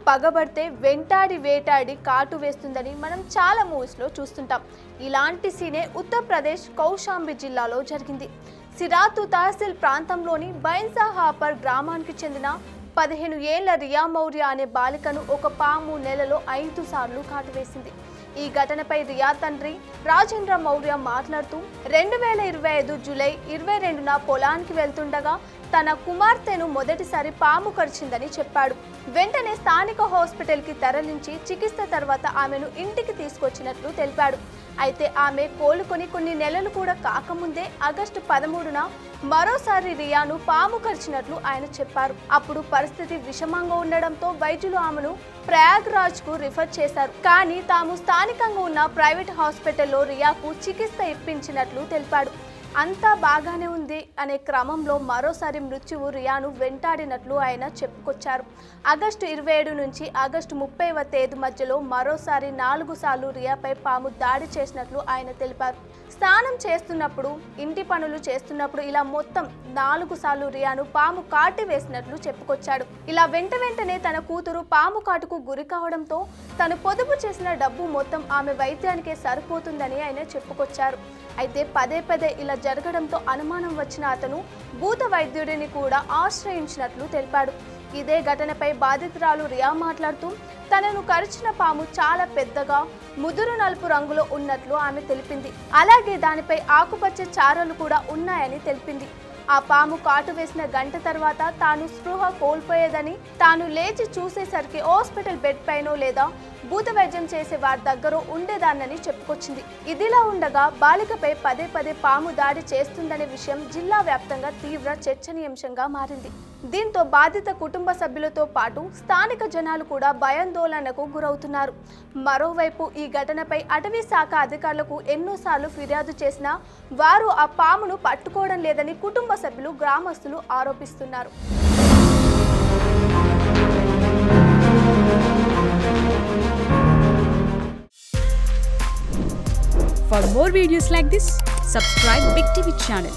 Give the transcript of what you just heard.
పగబడితే వెంటాడి వేటాడి కాటు వేస్తుందని మనం చాలా మూవీస్లో చూస్తుంటాం. ఇలాంటి సీనే ఉత్తరప్రదేశ్ కౌశాంబి జిల్లాలో జరిగింది. సిరాతు తహసీల్ ప్రాంతంలోని బైన్సా హాపర్ గ్రామానికి చెందిన 15 ఏళ్ల రియా మౌర్య అనే బాలికను ఒక పాము నెలలో 5 సార్లు కాటు వేసింది. ఈ ఘటనపై రియా తండ్రి రాజేంద్ర మౌర్య మాట్లాడుతూ 2025 జూలై 22న పొలానికి వెళ్తుండగా తన కుమార్తెను మొదటిసారి పాము కరిచిందని చెప్పాడు. వెంటనే స్థానిక హాస్పిటల్కి తరలించి చికిత్స తర్వాత ఆమెను ఇంటికి తీసుకొచ్చినట్లు తెలిపాడు. అయితే ఆమె కోలుకొని కొన్ని నెలలు కూడా కాకముందే ఆగస్టు 13న మరోసారి రియాను పాము కరిచినట్లు ఆయన చెప్పారు. అప్పుడు పరిస్థితి విషమంగా ఉండడంతో వైద్యులు ఆమెను ప్రయాగ్రాజ్కు రిఫర్ చేశారు. కానీ తాము స్థానికంగా ఉన్న ప్రైవేట్ హాస్పిటల్లో రియాకు చికిత్స ఇప్పించినట్లు తెలిపాడు. అంతా బాగానే ఉంది అనే క్రమంలో మరోసారి మృత్యువు రియాను వెంటాడినట్లు ఆయన చెప్పుకొచ్చారు. ఆగస్టు 27 నుంచి ఆగస్టు 30వ తేదీ మధ్యలో మరోసారి 4 సార్లు రియాపై పాము దాడి చేసినట్లు ఆయన తెలిపారు. స్నానం చేస్తున్నప్పుడు, ఇంటి పనులు చేస్తున్నప్పుడు ఇలా మొత్తం 4 సార్లు రియాను పాము కాటి వేసినట్లు చెప్పుకొచ్చాడు. ఇలా వెంటనే తన కూతురు పాము కాటుకు గురి కావడంతో తను పొదుపు చేసిన డబ్బు మొత్తం ఆమె వైద్యానికే సరిపోతుందని ఆయన చెప్పుకొచ్చారు. అయితే పదే ఇలా జరగడంతో అనుమానం వచ్చిన అతను భూత వైద్యుడిని కూడా ఆశ్రయించినట్లు తెలిపాడు. ఇదే ఘటనపై బాధితురాలు రియా మాట్లాడుతూ తనను కరిచిన పాము చాలా పెద్దగా ముదురు నలుపు రంగులో ఉన్నట్లు ఆమె తెలిపింది. అలాగే దానిపై ఆకుపచ్చ చారలు కూడా ఉన్నాయని తెలిపింది. ఆ పాము కాటు వేసిన గంట తర్వాత తాను స్పృహ కోల్పోయేదని, తాను లేచి చూసేసరికి హాస్పిటల్ బెడ్ పైనో లేదా భూత వైద్యం చేసే వారి దగ్గర ఉండేదాన్నని చెప్పుకొచ్చింది. ఇదిలా ఉండగా బాలికపై పదే పాము దాడి చేస్తుందనే విషయం జిల్లా వ్యాప్తంగా తీవ్ర చర్చనీయాంశంగా మారింది. దీంతో బాధిత కుటుంబ సభ్యులతో పాటు స్థానిక జనాలు కూడా భయాందోళనకు గురవుతున్నారు. మరోవైపు ఈ ఘటనపై అటవీ శాఖ అధికారులకు ఎన్నోసార్లు ఫిర్యాదు చేసినా వారు ఆ పామును పట్టుకోవడం లేదని కుటుంబ సభ్యులు, గ్రామస్తులు ఆరోపిస్తున్నారు. For more videos like this, subscribe Big TV channel.